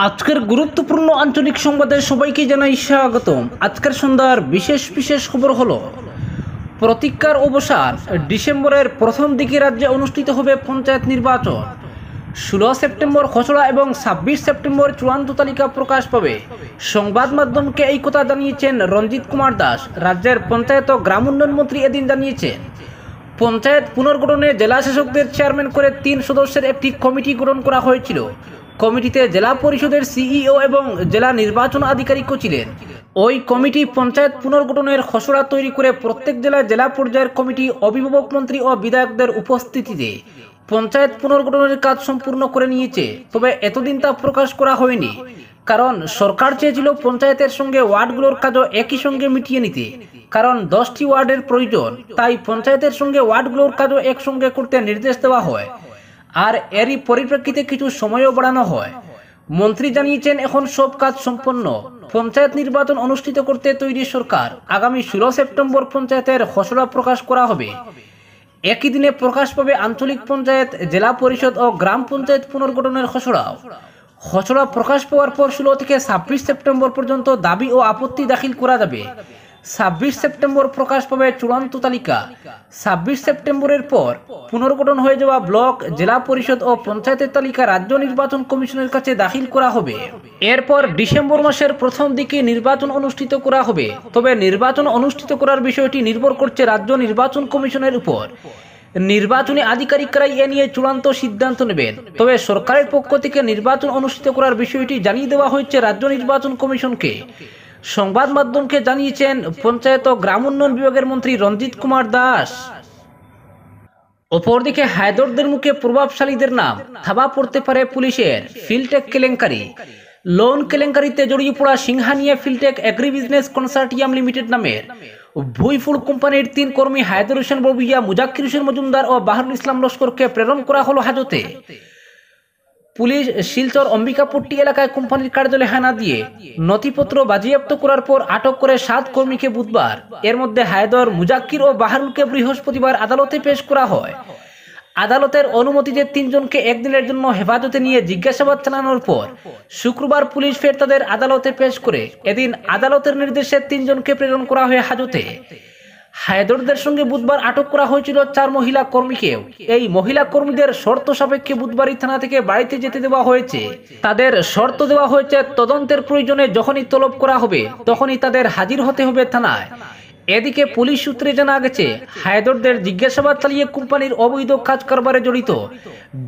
আজকের গুরুত্বপূর্ণ আঞ্চলিক সংবাদে সবাইকে জানাই স্বাগতম। আজকের সন্ধ্যার বিশেষ খবর হলো প্রতিজ্ঞার অবসান। ডিসেম্বরের প্রথম দিকে রাজ্যে অনুষ্ঠিত হবে পঞ্চায়েত নির্বাচন। 16 সেপ্টেম্বর খসড়া এবং 26 সেপ্টেম্বর চূড়ান্ত তালিকা প্রকাশ পাবে। সংবাদ মাধ্যমকে এই কথা জানিয়েছেন রঞ্জিত কুমার দাস। রাজ্যের পঞ্চায়েত ও গ্রাম উন্নয়ন মন্ত্রী এদিন জানিয়েছেন, পঞ্চায়েত পুনর্গঠনে জেলা শাসকদের চেয়ারম্যান করে 3 সদস্যের একটি কমিটি গঠন করা হয়েছিল। কমিটিতে জেলা পরিষদের সিইও এবং জেলা নির্বাচন আধিকারিকও ছিলেন। ওই কমিটি পঞ্চায়েত পুনর্গঠনের খসড়া তৈরি করে প্রত্যেক জেলায় জেলা পর্যায়ের কমিটি, অভিভাবক মন্ত্রী ও বিধায়কদের উপস্থিতিতে পঞ্চায়েত পুনর্গঠনের কাজ সম্পূর্ণ করে নিয়েছে। তবে এতদিন তা প্রকাশ করা হয়নি, কারণ সরকার চেয়েছিল পঞ্চায়েতের সঙ্গে ওয়ার্ডগুলোর কাজও একই সঙ্গে মিটিয়ে নিতে। কারণ 10টি ওয়ার্ডের প্রয়োজন, তাই পঞ্চায়েতের সঙ্গে ওয়ার্ডগুলোর কাজও একসঙ্গে করতে নির্দেশ দেওয়া হয়, আর এরই পরিপ্রেক্ষিতে কিছু সময়ও বাড়ানো হয়। মন্ত্রী জানিয়েছেন, এখন সব কাজ সম্পন্ন। পঞ্চায়েত নির্বাচন অনুষ্ঠিত করতে তৈরি সরকার। আগামী 16 সেপ্টেম্বর পঞ্চায়েতের খসড়া প্রকাশ করা হবে। একই দিনে প্রকাশ পাবে আঞ্চলিক পঞ্চায়েত, জেলা পরিষদ ও গ্রাম পঞ্চায়েত পুনর্গঠনের খসড়াও। খসড়া প্রকাশ পাওয়ার পর 16 থেকে 26 সেপ্টেম্বর পর্যন্ত দাবি ও আপত্তি দাখিল করা যাবে। 26 সেপ্টেম্বর প্রকাশ পাবে চূড়ান্ত তালিকা। 26 সেপ্টেম্বরের পর পুনর্গঠন হয়ে যাওয়া ব্লক, জেলা পরিষদ ও পঞ্চায়েতের তালিকা রাজ্য নির্বাচন কমিশনের কাছে দাখিল করা হবে। এরপর ডিসেম্বর মাসের প্রথম দিকে নির্বাচন অনুষ্ঠিত করা হবে। তবে নির্বাচন অনুষ্ঠিত করার বিষয়টি নির্ভর করছে রাজ্য নির্বাচন কমিশনের উপর। নির্বাচনী আধিকারিকরাই এ নিয়ে চূড়ান্ত সিদ্ধান্ত নেবেন। তবে সরকারের পক্ষ থেকে নির্বাচন অনুষ্ঠিত করার বিষয়টি জানিয়ে দেওয়া হয়েছে রাজ্য নির্বাচন কমিশনকে। সংবাদ মাধ্যমকে জানিয়েছেন পঞ্চায়েত ও গ্রাম উন্নয়ন বিভাগের মন্ত্রী রঞ্জিত কুমার দাস। অপরদিকে হায়দরদের মুখে প্রভাবশালীদের নাম, থাবা পড়তে পারে পুলিশের। ফিলটেক কেলেঙ্কারি। লোন কেলেঙ্কারিতে জড়িয়ে পড়া সিংহানিয়া ফিলটেক এগ্রি বিজনেস কনসার্টিয়াম লিমিটেড নামের ভুইফুল কোম্পানির 3 কর্মী হায়দর হোসেন ববিয়া, মুজাক্কির হোসেন মজুমদার ও বাহারুল ইসলাম লস্করকে প্রেরণ করা হলো হাজতে। পুলিশ শিলচর অম্বিকাপট্টি এলাকায় কোম্পানির কার্যালয়ে হানা দিয়ে নথিপত্র বাজেয়াপ্ত করার পর আটক করে 7 কর্মীকে বুধবার। এর মধ্যে হায়দর, মুজাক্কির ও বাহারুলকে বৃহস্পতিবার আদালতে পেশ করা হয়। আদালতের অনুমতিতে 3 জনকে একদিনের জন্য হেফাজতে নিয়ে জিজ্ঞাসাবাদ চালানোর পর শুক্রবার পুলিশ ফের তাদের আদালতে পেশ করে এদিন আদালতের নির্দেশে 3 জনকে প্রেরণ করা হয় হাজতে। হায়দরদের সঙ্গে বুধবার আটক করা হয়েছিল 4 মহিলা কর্মীকেও। এই মহিলা কর্মীদের শর্ত সাপেক্ষে বুধবারই থানা থেকে বাড়িতে যেতে দেওয়া হয়েছে। তাদের শর্ত দেওয়া হয়েছে, তদন্তের প্রয়োজনে যখনই তলব করা হবে তখনই তাদের হাজির হতে হবে থানায়। এদিকে পুলিশ সূত্রে জানা গেছে, হায়দরদের জিজ্ঞাসাবাদ চালিয়ে কোম্পানির অবৈধ কাজ কারবারে জড়িত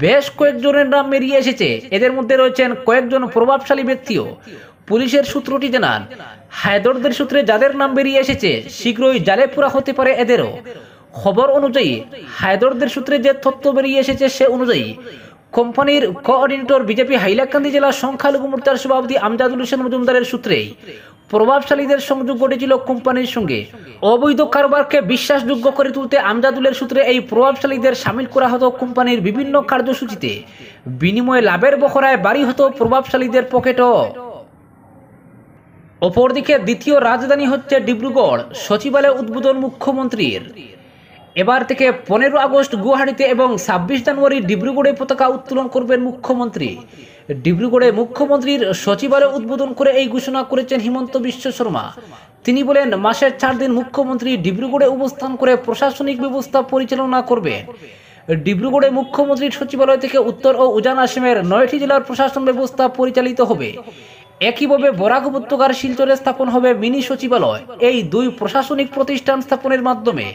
বেশ কয়েকজনের নাম বেরিয়ে এসেছে। এদের মধ্যে রয়েছেন কয়েকজন প্রভাবশালী ব্যক্তিও। পুলিশের সূত্রটি জানান, হায়দরদের সূত্রে যাদের নাম বেরিয়ে এসেছে শীঘ্রই জালে পোড়া হতে পারে এদেরও। খবর অনুযায়ী হায়দরদের সূত্রে যে তথ্য বেরিয়ে এসেছে সে অনুযায়ী কোম্পানির কোঅর্ডিনেটর, বিজেপি হাইলাকান্দি জেলা সংখ্যালঘু মোর্চার সভাপতি আমজাদুল হোসেন মজুমদারের সূত্রেই প্রভাবশালীদের সংযোগ ঘটেছিল কোম্পানির সঙ্গে। অবৈধ কারবারকে বিশ্বাসযোগ্য করে তুলতে আমজাদুলের সূত্রে এই প্রভাবশালীদের সামিল করা হতো কোম্পানির বিভিন্ন কার্যসূচিতে। বিনিময়ে লাভের বখরায় বাড়ি হতো প্রভাবশালীদের পকেটও। অপরদিকে দ্বিতীয় রাজধানী হচ্ছে ডিব্রুগড়। সচিবালয় উদ্বোধন মুখ্যমন্ত্রীর। এবার থেকে 15 আগস্ট গুয়াহাটিতে এবং 26 জানুয়ারি ডিব্রুগড়ে পতাকা উত্তোলন করবেন মুখ্যমন্ত্রী। ডিব্রুগড়ে মুখ্যমন্ত্রীর সচিবালয় উদ্বোধন করে এই ঘোষণা করেছেন হিমন্ত বিশ্ব শর্মা। তিনি বলেন, মাসের 4 দিন মুখ্যমন্ত্রী ডিব্রুগড়ে অবস্থান করে প্রশাসনিক ব্যবস্থা পরিচালনা করবেন। ডিব্রুগড়ে মুখ্যমন্ত্রীর সচিবালয় থেকে উত্তর ও উজান আসামের 9টি জেলার প্রশাসন ব্যবস্থা পরিচালিত হবে। একইভাবে বরাক উপত্যকার শিলচরে স্থাপন হবে মিনি সচিবালয়। এই 2 প্রশাসনিক প্রতিষ্ঠান স্থাপনের মাধ্যমে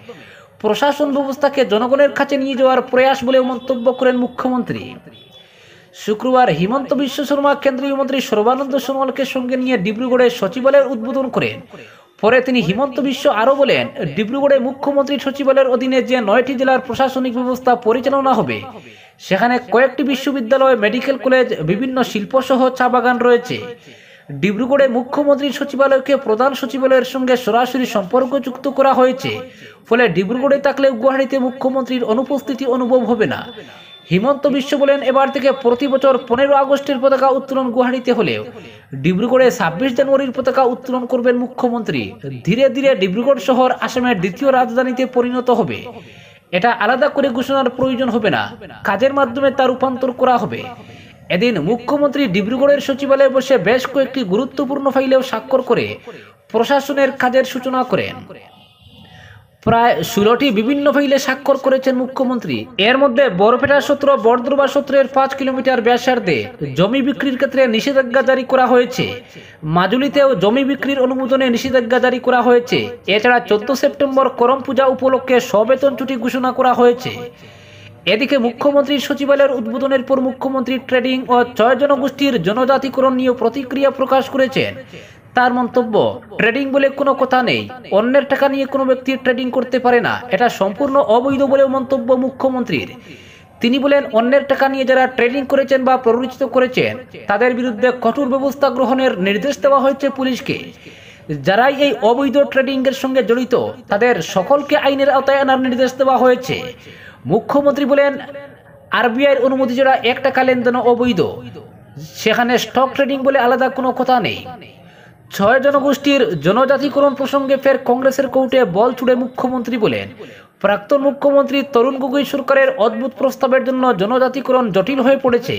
প্রশাসন ব্যবস্থাকে জনগণের কাছে নিয়ে যাওয়ার প্রয়াস বলে মন্তব্য করেন মুখ্যমন্ত্রী। শুক্রবার হিমন্ত বিশ্ব শর্মা কেন্দ্রীয় মন্ত্রী সর্বানন্দ সোনোয়ালকে সঙ্গে নিয়ে ডিব্রুগড়ে সচিবালয়ের উদ্বোধন করেন। পরে তিনি হিমন্ত বিশ্ব আরও বলেন, ডিব্রুগড়ে মুখ্যমন্ত্রীর সচিবালয়ের অধীনে যে 9টি জেলার প্রশাসনিক ব্যবস্থা পরিচালনা হবে সেখানে কয়েকটি বিশ্ববিদ্যালয়, মেডিকেল কলেজ, বিভিন্ন শিল্পসহ চা বাগান রয়েছে। ডিব্রুগড়ে মুখ্যমন্ত্রীর সচিবালয়কে প্রধান সচিবালয়ের সঙ্গে সরাসরি সম্পর্কযুক্ত করা হয়েছে। ফলে ডিব্রুগড়ে থাকলেও গুয়াহাটিতে মুখ্যমন্ত্রীর অনুপস্থিতি অনুভব হবে না। হিমন্ত বিশ্ব বলেন, এবার থেকে প্রতি বছর 15 আগস্টের পতাকা উত্তোলন গুয়াহাটিতে হলেও ডিব্রুগড়ে 26 জানুয়ারির পতাকা উত্তোলন করবেন মুখ্যমন্ত্রী। ধীরে ধীরে ডিব্রুগড় শহর আসামের দ্বিতীয় রাজধানীতে পরিণত হবে। এটা আলাদা করে ঘোষণার প্রয়োজন হবে না, কাজের মাধ্যমে তা রূপান্তর করা হবে। এদিন মুখ্যমন্ত্রী ডিব্রুগড়ের সচিবালয়ে বসে বেশ কয়েকটি গুরুত্বপূর্ণ ফাইলেও স্বাক্ষর করে প্রশাসনের কাজের সূচনা করেন। প্রায় 16টি বিভিন্ন ফাইলে স্বাক্ষর করেছেন মুখ্যমন্ত্রী। এর মধ্যে বরপেটা সত্র বড়দুর্বা সত্রের 5 কিলোমিটার ব্যাসার্ধে জমি বিক্রির ক্ষেত্রে নিষেধাজ্ঞা জারি করা হয়েছে। মাজুলিতেও জমি বিক্রির অনুমোদনে নিষেধাজ্ঞা জারি করা হয়েছে। এছাড়া 14 সেপ্টেম্বর করম পূজা উপলক্ষে সবেতন ছুটি ঘোষণা করা হয়েছে। এদিকে মুখ্যমন্ত্রীর সচিবালয়ের উদ্বোধনের পর মুখ্যমন্ত্রী ট্রেডিং ও 6 জনগোষ্ঠীর জনজাতিকরণ নিয়ে প্রতিক্রিয়া প্রকাশ করেছেন। তার মন্তব্য, ট্রেডিং বলে কোনো কথা নেই, অন্যের টাকা নিয়ে কোনো ব্যক্তি ট্রেডিং করতে পারে না, এটা সম্পূর্ণ অবৈধ বলেও মন্তব্য মুখ্যমন্ত্রীর। তিনি বলেন, অন্যের টাকা নিয়ে যারা ট্রেডিং করেছেন বা প্ররোচিত করেছেন তাদের বিরুদ্ধে কঠোর ব্যবস্থা গ্রহণের নির্দেশ দেওয়া হয়েছে পুলিশকে। যারাই এই অবৈধ ট্রেডিং এর সঙ্গে জড়িত তাদের সকলকে আইনের আওতায় আনার নির্দেশ দেওয়া হয়েছে। মুখ্যমন্ত্রী বলেন, আরবিআইয়ের অনুমতি ছাড়া 1 টাকা লেনদেন অবৈধ, সেখানে স্টক ট্রেডিং বলে আলাদা কোনো কথা নেই। 6 জনগোষ্ঠীর জনজাতিকরণ প্রসঙ্গে ফের কংগ্রেসের কৌটে বল ছুড়ে মুখ্যমন্ত্রী বলেন, প্রাক্তন মুখ্যমন্ত্রী তরুণ গগৈ সরকারের অদ্ভুত প্রস্তাবের জন্য জনজাতিকরণ জটিল হয়ে পড়েছে।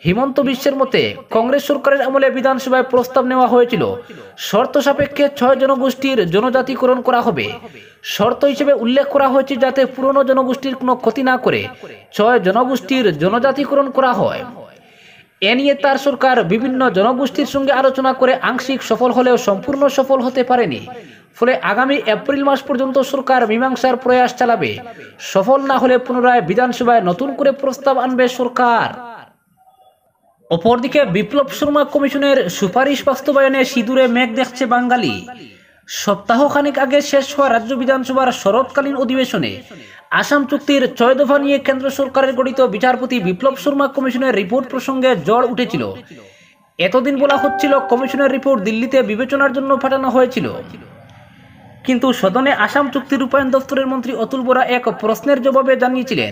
হিমন্ত বিশ্বের মতে কংগ্রেস সরকারের আমলে বিধানসভায় প্রস্তাব নেওয়া হয়েছিল, শর্ত সাপেক্ষে 6 জনগোষ্ঠীর জনজাতিকরণ করা হবে। শর্ত হিসেবে উল্লেখ করা হয়েছে যাতে পুরনো জনগোষ্ঠীর কোনো ক্ষতি না করে 6 জনগোষ্ঠীর জনজাতিকরণ করা হয়। এ নিয়ে তার সরকার বিভিন্ন জনগোষ্ঠীর সঙ্গে আলোচনা করে আংশিক সফল হলেও সম্পূর্ণ সফল হতে পারেনি। ফলে আগামী এপ্রিল মাস পর্যন্ত সরকার মীমাংসার প্রয়াস চালাবে। সফল না হলে পুনরায় বিধানসভায় নতুন করে প্রস্তাব আনবে সরকার। অপরদিকে বিপ্লব শর্মা কমিশনের সুপারিশ বাস্তবায়নে সিঁদুরে মেঘ দেখছে বাঙালি। সপ্তাহখানেক আগে শেষ হওয়া রাজ্য বিধানসভার শরৎকালীন অধিবেশনে আসাম চুক্তির 6 দফা নিয়ে কেন্দ্র সরকারের গঠিত বিচারপতি বিপ্লব শর্মা কমিশনের রিপোর্ট প্রসঙ্গে ঝড় উঠেছিল। এতদিন বলা হচ্ছিল কমিশনের রিপোর্ট দিল্লিতে বিবেচনার জন্য পাঠানো হয়েছিল, কিন্তু সদনে আসাম চুক্তি রূপায়ণ দপ্তরের মন্ত্রী অতুল বোরা এক প্রশ্নের জবাবে জানিয়েছিলেন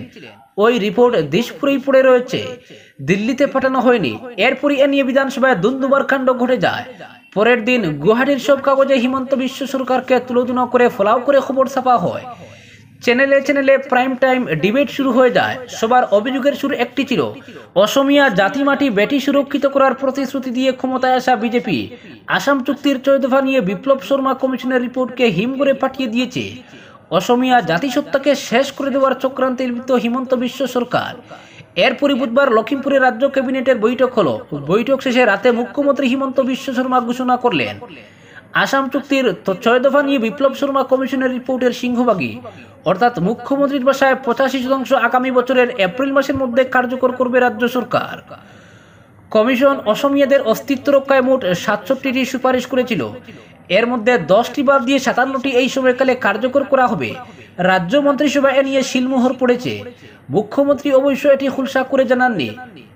ওই রিপোর্ট দিশপুরেই পড়ে রয়েছে, দিল্লিতে পাঠানো হয়নি। এরপরই এ নিয়ে বিধানসভায় দুন্দুবার কাণ্ড ঘটে যায়। পরের দিন গুয়াহাটির সব কাগজে হিমন্ত বিশ্ব সরকারকে তুলোধনা করে ফলাও করে খবর ছাপা হয়। চ্যানেলে চ্যানেলে প্রাইম টাইম ডিবেট শুরু হয়ে যায়। সবার অভিযোগের সুর একটি ছিল, অসমিয়া জাতি মাটি বেটি সুরক্ষিত করার প্রতিশ্রুতি দিয়ে ক্ষমতায় আসা বিজেপি আসাম চুক্তির 6 দফা নিয়ে বিপ্লব শর্মা কমিশনের রিপোর্টকে হিম করে পাঠিয়ে দিয়েছে। অসমিয়া জাতিসত্তাকে শেষ করে দেওয়ার চক্রান্তে লিপ্ত হিমন্ত বিশ্ব সরকার। এরপরই বুধবার লখিমপুরে রাজ্য ক্যাবিনেটের বৈঠক হলো। বৈঠক শেষে রাতে মুখ্যমন্ত্রী হিমন্ত বিশ্ব শর্মা ঘোষণা করলেন, আসাম চুক্তির 6 দফা নিয়ে বিপ্লব শর্মা কমিশনের রিপোর্টের সিংহভাগই অর্থাৎ মুখ্যমন্ত্রীর ভাষায় 85% আগামী বছরের এপ্রিল মাসের মধ্যে কার্যকর করবে রাজ্য সরকার। কমিশন অসমিয়াদের অস্তিত্ব রক্ষায় মোট 67টি সুপারিশ করেছিল। এর মধ্যে 10টি বাদ দিয়ে 57টি এই সময়কালে কার্যকর করা হবে। রাজ্য মন্ত্রিসভা এ নিয়ে শিলমোহর পড়েছে। মুখ্যমন্ত্রী অবশ্য এটি খুলসা করে জানাননি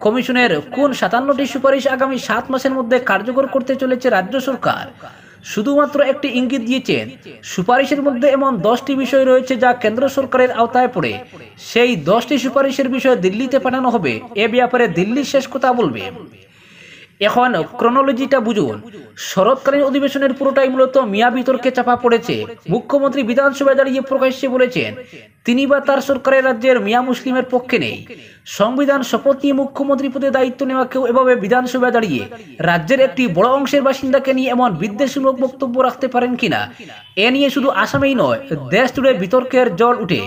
কমিশনের কোন 57টি সুপারিশ আগামী 7 মাসের মধ্যে কার্যকর করতে চলেছে রাজ্য সরকার। শুধুমাত্র একটি ইঙ্গিত দিয়েছেন, সুপারিশের মধ্যে এমন 10টি বিষয় রয়েছে যা কেন্দ্র সরকারের আওতায় পড়ে। সেই 10টি সুপারিশের বিষয় দিল্লিতে পাঠানো হবে। এ ব্যাপারে দিল্লি শেষ কথা বলবে। এখন ক্রোনোলজিটা বুঝুন। শরৎকালীন অধিবেশনের পুরোটাই মূলত মিয়া বিতর্কে চাপা পড়েছে। মুখ্যমন্ত্রী বিধানসভায় দাঁড়িয়ে প্রকাশ্যে বলেছেন তিনি বা তার সরকারের রাজ্যের মিয়া মুসলিমের পক্ষে নেই। সংবিধান শপথ নিয়ে মুখ্যমন্ত্রী পদে দায়িত্ব নেওয়া কেউ এভাবে বিধানসভায় দাঁড়িয়ে রাজ্যের একটি বড় অংশের বাসিন্দাকে নিয়ে এমন বিদ্বেষমূলক বক্তব্য রাখতে পারেন কিনা, এ নিয়ে শুধু আসামেই নয় দেশ জুড়ে বিতর্কের জল উঠে।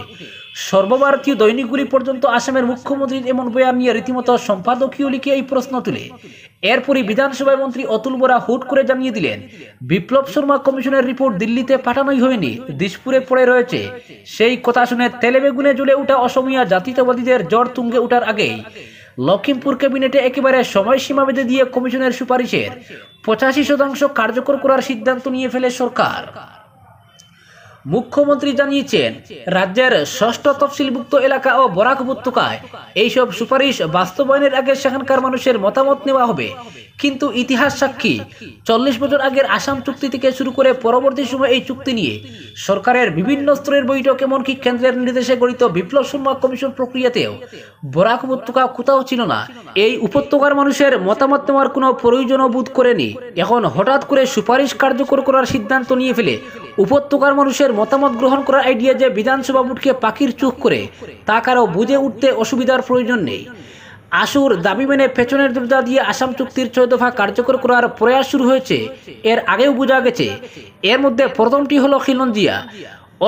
সর্বভারতীয় দৈনিকগুলি পর্যন্ত আসামের মুখ্যমন্ত্রীর এমন বয়ান নিয়ে রীতিমতো সম্পাদকীয় লিখে এই প্রশ্ন তুলে। এরপরই বিধানসভায় মন্ত্রী অতুল বোরা হুট করে জানিয়ে দিলেন, বিপ্লব শর্মা কমিশনের রিপোর্ট দিল্লিতে পাঠানোই হয়নি, দিশপুরে পড়ে রয়েছে। সেই কথা শুনে তেলেবেগুনে জ্বলে ওঠা অসমিয়া জাতীয়তাবাদীদের জ্বর তুঙ্গে ওঠার আগেই লখিমপুর ক্যাবিনেটে একেবারে সময়সীমা বেঁধে দিয়ে কমিশনের সুপারিশের 85% কার্যকর করার সিদ্ধান্ত নিয়ে ফেলে সরকার। মুখ্যমন্ত্রী জানিয়েছেন রাজ্যের 6ষ্ঠ তফসিলভুক্ত এলাকা ও বরাক উপত্যকায় এইসব সুপারিশ বাস্তবায়নের আগে সেখানকার মানুষের মতামত নেওয়া হবে। কিন্তু ইতিহাস সাক্ষী 40 বছর আগের আসাম চুক্তি থেকে শুরু করে পরবর্তী সময় এই চুক্তি নিয়ে সরকারের বিভিন্ন স্তরের বৈঠক এমনকি কেন্দ্রের নির্দেশে গঠিত বিপ্লব শর্মা কমিশন প্রক্রিয়াতেও বরাক উপত্যকা কোথাও ছিল না। এই উপত্যকার মানুষের মতামত নেওয়ার কোনো প্রয়োজনও বোধ করেনি। এখন হঠাৎ করে সুপারিশ কার্যকর করার সিদ্ধান্ত নিয়ে ফেলে উপত্যকার মানুষের মতামত গ্রহণ করার আইডিয়া যে বিধানসভা বুটকে পাখির চোখ করে তা কারো বুঝে উঠতে অসুবিধার প্রয়োজন নেই। আসুর দাবি মেনে পেছনের দরজা দিয়ে আসাম চুক্তির 6 দফা কার্যকর করার প্রয়াস শুরু হয়েছে। এর আগেও বোঝা গেছে। এর মধ্যে প্রথমটি হলো খিলঞ্জিয়া।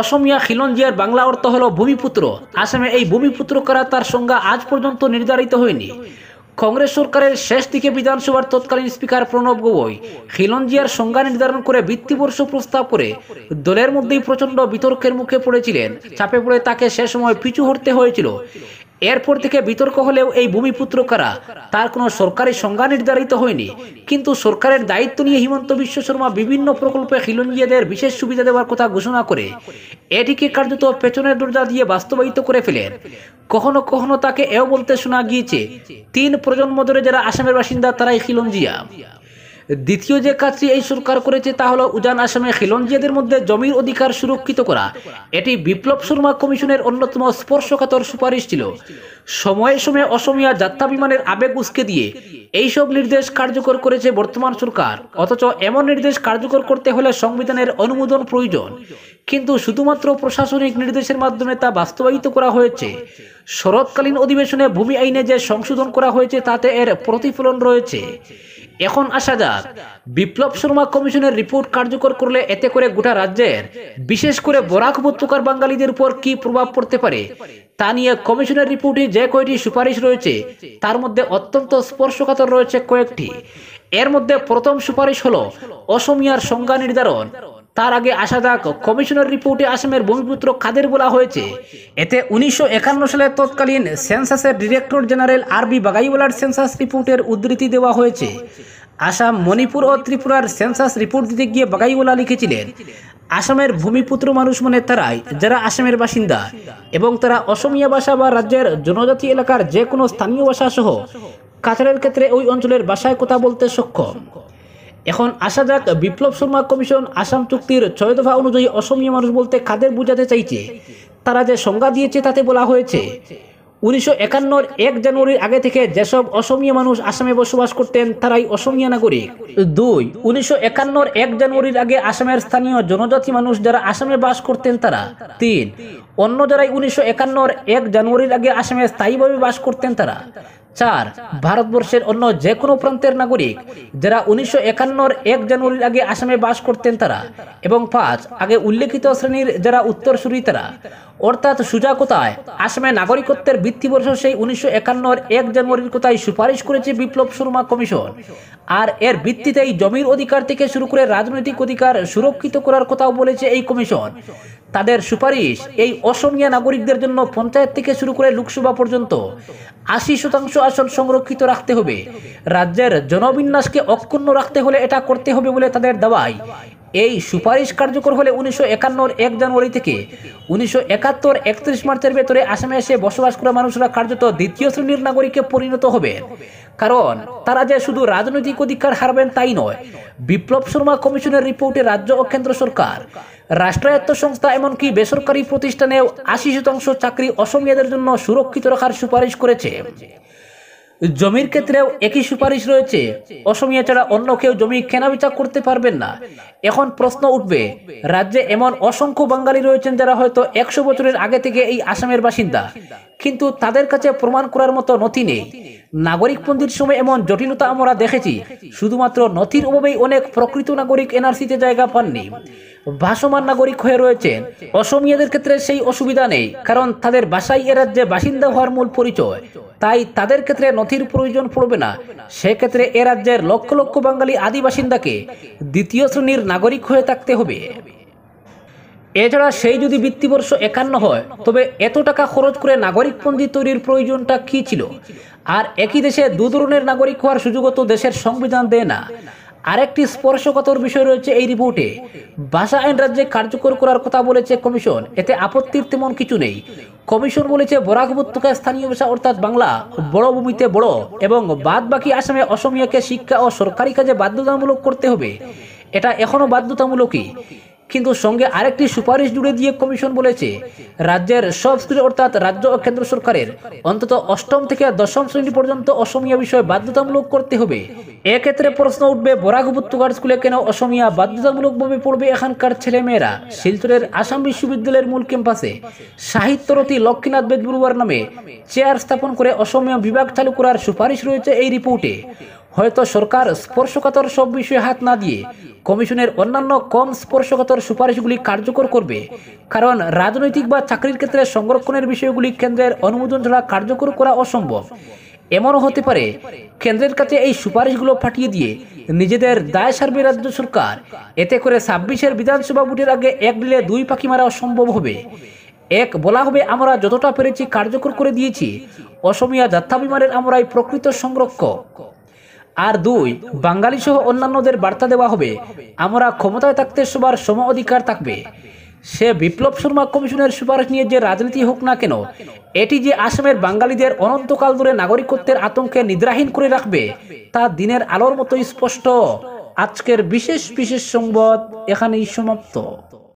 অসমিয়া খিলঞ্জিয়ার বাংলা অর্থ হলো ভূমিপুত্র। আসামে এই ভূমিপুত্র কারা তার সংজ্ঞা আজ পর্যন্ত নির্ধারিত হয়নি। কংগ্রেস সরকারের শেষ দিকে বিধানসভার তৎকালীন স্পিকার প্রণব গগৈ খিলঞ্জিয়ার সংজ্ঞা নির্ধারণ করে ভিত্তিবর্ষ প্রস্তাব করে দলের মধ্যেই প্রচণ্ড বিতর্কের মুখে পড়েছিলেন। চাপে পড়ে তাকে সে সময় পিছু হটতে হয়েছিল। এরপর থেকে বিতর্ক হলেও এই ভূমিপুত্র কারা তার কোনো সরকারি সংজ্ঞা নির্ধারিত হয়নি। কিন্তু সরকারের দায়িত্ব নিয়ে হিমন্ত বিশ্ব শর্মা বিভিন্ন প্রকল্পে খিলঞ্জিয়াদের বিশেষ সুবিধা দেওয়ার কথা ঘোষণা করে এটিকে কার্যত পেছনের দরজা দিয়ে বাস্তবায়িত করে ফেলেন। কখনো কখনো তাকে এও বলতে শোনা গিয়েছে 3 প্রজন্ম ধরে যারা আসামের বাসিন্দা তারাই খিলঞ্জিয়া। দ্বিতীয় যে কাজটি এই সরকার করেছে তা হলো উজান আসামে খিলঞ্জিয়াদের মধ্যে জমির অধিকার সুরক্ষিত করা। এটি বিপ্লব শর্মা কমিশনের অন্যতম স্পর্শকাতর সুপারিশ ছিল। সময়ে সময়ে অসমিয়া যাত্রা বিমানের আবেগ উস্কে দিয়ে এইসব নির্দেশ কার্যকর করেছে বর্তমান সরকার। অথচ এমন নির্দেশ কার্যকর করতে হলে সংবিধানের অনুমোদন প্রয়োজন, কিন্তু শুধুমাত্র প্রশাসনিক নির্দেশের মাধ্যমে তা বাস্তবায়িত করা হয়েছে। শরৎকালীন অধিবেশনে ভূমি আইনে যে সংশোধন করা হয়েছে তাতে এর প্রতিফলন রয়েছে। এখন আসা যাক বিপ্লব শর্মা কমিশনের রিপোর্ট কার্যকর করলে এতে করে গোটা রাজ্যের বিশেষ করে বরাক উপত্যকার বাঙালিদের উপর কি প্রভাব পড়তে পারে তা নিয়ে কমিশনের রিপোর্টে যে কয়টি সুপারিশ রয়েছে তার মধ্যে অত্যন্ত স্পর্শকাতর রয়েছে কয়েকটি। এর মধ্যে প্রথম সুপারিশ হলো অসমিয়ার সংজ্ঞা নির্ধারণ। তার আগে আসা যাক কমিশনের রিপোর্টে আসামের ভূমিপুত্র কাদের বলা হয়েছে। এতে 1951 সালে তৎকালীন সেন্সাসের ডিরেক্টর জেনারেল আরবি বাগাইওয়ালার সেন্সাস রিপোর্টের উদ্ধৃতি দেওয়া হয়েছে। আসাম, মণিপুর ও ত্রিপুরার সেন্সাস রিপোর্ট দিতে গিয়ে বাগাইওয়ালা লিখেছিলেন, আসামের ভূমিপুত্র মানুষ মানে তারাই যারা আসামের বাসিন্দা এবং তারা অসমিয়া ভাষা বা রাজ্যের জনজাতি এলাকার যে কোনো স্থানীয় ভাষা সহ কাছাড়ের ক্ষেত্রে ওই অঞ্চলের ভাষায় কথা বলতে সক্ষম। এখন আসা যাক বিপ্লব শর্মা কমিশন আসাম চুক্তির 6 দফা অনুযায়ী অসমিয়া মানুষ বলতে কাদের বোঝাতে চাইছে। তারা যে সংজ্ঞা দিয়েছে তাতে বলা হয়েছে 1951 1 জানুয়ারির আগে থেকে যেসব অসমিয়া মানুষ আসামে বসবাস করতেন তারাই অসমিয়া নাগরিক। 2 1951 1 জানুয়ারির আগে আসামের স্থানীয় জনজাতি মানুষ যারা আসামে বাস করতেন তারা। 3 অন্য যারাই 1951 1 জানুয়ারির আগে আসামে স্থায়ীভাবে বাস করতেন তারা। 4 ভারতবর্ষের অন্য যে কোনো প্রান্তের নাগরিক যারা 1951 1 জানুয়ারির আগে আসামে বাস করতেন তারা। এবং 5 আগে উল্লেখিত শ্রেণীর যারা উত্তরসূরি তারা। অর্থাৎ সোজা কথায় আসামে নাগরিকত্বের ভিত্তিবর্ষ সেই 1951 1 জানুয়ারির কথাই সুপারিশ করেছে বিপ্লব শর্মা কমিশন। আর এর ভিত্তিতেই জমির অধিকার থেকে শুরু করে রাজনৈতিক অধিকার সুরক্ষিত করার কথাও বলেছে এই কমিশন। তাদের সুপারিশ এই অসমিয়া নাগরিকদের জন্য পঞ্চায়েত থেকে শুরু করে লোকসভা পর্যন্ত 80% আসন সংরক্ষিত রাখতে হবে। রাজ্যের জনবিন্যাসকে অক্ষুণ্ণ রাখতে হলে এটা করতে হবে বলে তাদের দাবি। এই সুপারিশ কার্যকর হলে 1951 1 জানুয়ারি থেকে 1971 31 মার্চের ভেতরে আসামে এসে বসবাস করা মানুষরা কার্যত দ্বিতীয় শ্রেণীর নাগরিকে পরিণত হবে। কারণ তারা যে শুধু রাজনৈতিক অধিকার হারবেন তাই নয়, বিপ্লব শর্মা কমিশনের রিপোর্টে রাজ্য ও কেন্দ্র সরকার, রাষ্ট্রায়ত্ত সংস্থা এমনকি বেসরকারি প্রতিষ্ঠানেও 80% চাকরি অসমিয়াদের জন্য সুরক্ষিত রাখার সুপারিশ করেছে। জমির ক্ষেত্রেও একই সুপারিশ রয়েছে। অসমিয়া ছাড়া অন্য কেউ জমি কেনাবেচা করতে পারবেন না। এখন প্রশ্ন উঠবে, রাজ্যে এমন অসংখ্য বাঙালি রয়েছেন যারা হয়তো 100 বছরের আগে থেকে এই আসামের বাসিন্দা, কিন্তু তাদের কাছে প্রমাণ করার মতো নথি নেই। নাগরিকপঞ্জির সময় এমন জটিলতা আমরা দেখেছি। শুধুমাত্র নথির অভাবেই অনেক প্রকৃত নাগরিক এনআরসিতে জায়গা পাননি, ভাসমান নাগরিক হয়ে রয়েছেন। অসমিয়াদের ক্ষেত্রে সেই অসুবিধা নেই, কারণ তাদের ভাষাই এ রাজ্যে বাসিন্দা হওয়ার মূল পরিচয়। তাই তাদের ক্ষেত্রে নথির প্রয়োজন পড়বে না। সেক্ষেত্রে এ রাজ্যের লক্ষ লক্ষ বাঙালি আদিবাসিন্দাকে দ্বিতীয় শ্রেণীর নাগরিক হয়ে থাকতে হবে। এছাড়া সেই যদি ভিত্তিবর্ষ 51 হয় তবে এত টাকা খরচ করে নাগরিকপঞ্জি তৈরির প্রয়োজনটা কি ছিল? আর একই দেশে দু ধরনের নাগরিক হওয়ার সুযোগও তো দেশের সংবিধান দেয় না। আরেকটি স্পর্শকাতর বিষয় রয়েছে এই রিপোর্টে। ভাষা আইন রাজ্যে কার্যকর করার কথা বলেছে কমিশন। এতে আপত্তির তেমন কিছু নেই। কমিশন বলেছে বরাক উপত্যকায় স্থানীয় ভাষা অর্থাৎ বাংলা বড় ভূমিতে বড় এবং বাদ বাকি আসামে অসমিয়াকে শিক্ষা ও সরকারি কাজে বাধ্যতামূলক করতে হবে। এটা এখনো বাধ্যতামূলকই, কিন্তু সঙ্গে আরেকটি সুপারিশ জুড়ে দিয়ে কমিশন বলেছে রাজ্যের সব স্কুলে অর্থাৎ রাজ্য ও কেন্দ্র সরকারের অন্তত অষ্টম থেকে দশম শ্রেণী পর্যন্ত অসমীয়া বিষয় বাধ্যতামূলক করতে হবে। এক্ষেত্রে প্রশ্ন উঠবে বরাক উপত্যকার স্কুলে কেন অসমীয়া বাধ্যতামূলকভাবে পড়বে এখানকার ছেলেমেয়েরা? শিলচরের আসাম বিশ্ববিদ্যালয়ের মূল ক্যাম্পাসে সাহিত্যরথী লক্ষ্মীনাথ বেদবরুয়ার নামে চেয়ার স্থাপন করে অসমীয়া বিভাগ চালু করার সুপারিশ রয়েছে এই রিপোর্টে। হয়তো সরকার স্পর্শকাতর সব বিষয়ে হাত না দিয়ে কমিশনের অন্যান্য কম স্পর্শকাতর সুপারিশগুলি কার্যকর করবে, কারণ রাজনৈতিক বা চাকরির ক্ষেত্রে সংরক্ষণের বিষয়গুলি কেন্দ্রের অনুমোদন ছাড়া কার্যকর করা অসম্ভব। এমনও হতে পারে কেন্দ্রের কাছে এই সুপারিশগুলো পাঠিয়ে দিয়ে নিজেদের দায় সারবে রাজ্য সরকার। এতে করে ২৬-এর বিধানসভা ভোটের আগে এক ঢিলে দুই পাখি মারা সম্ভব হবে। এক, বলা হবে আমরা যতটা পেরেছি কার্যকর করে দিয়েছি, অসমীয়া জাত্যাভিমানের আমরাই প্রকৃত সংরক্ষক। আর দুই, বাঙালি সহ অন্যান্যদের বার্তা দেওয়া হবে আমরা ক্ষমতায় থাকতে সবার সম অধিকার থাকবে। সে বিপ্লব শর্মা কমিশনের সুপারিশ নিয়ে যে রাজনীতি হোক না কেন, এটি যে আসামের বাঙালিদের অনন্তকাল ধরে নাগরিকত্বের আতঙ্কে নিদ্রাহীন করে রাখবে তা দিনের আলোর মতোই স্পষ্ট। আজকের বিশেষ সংবাদ এখানেই সমাপ্ত।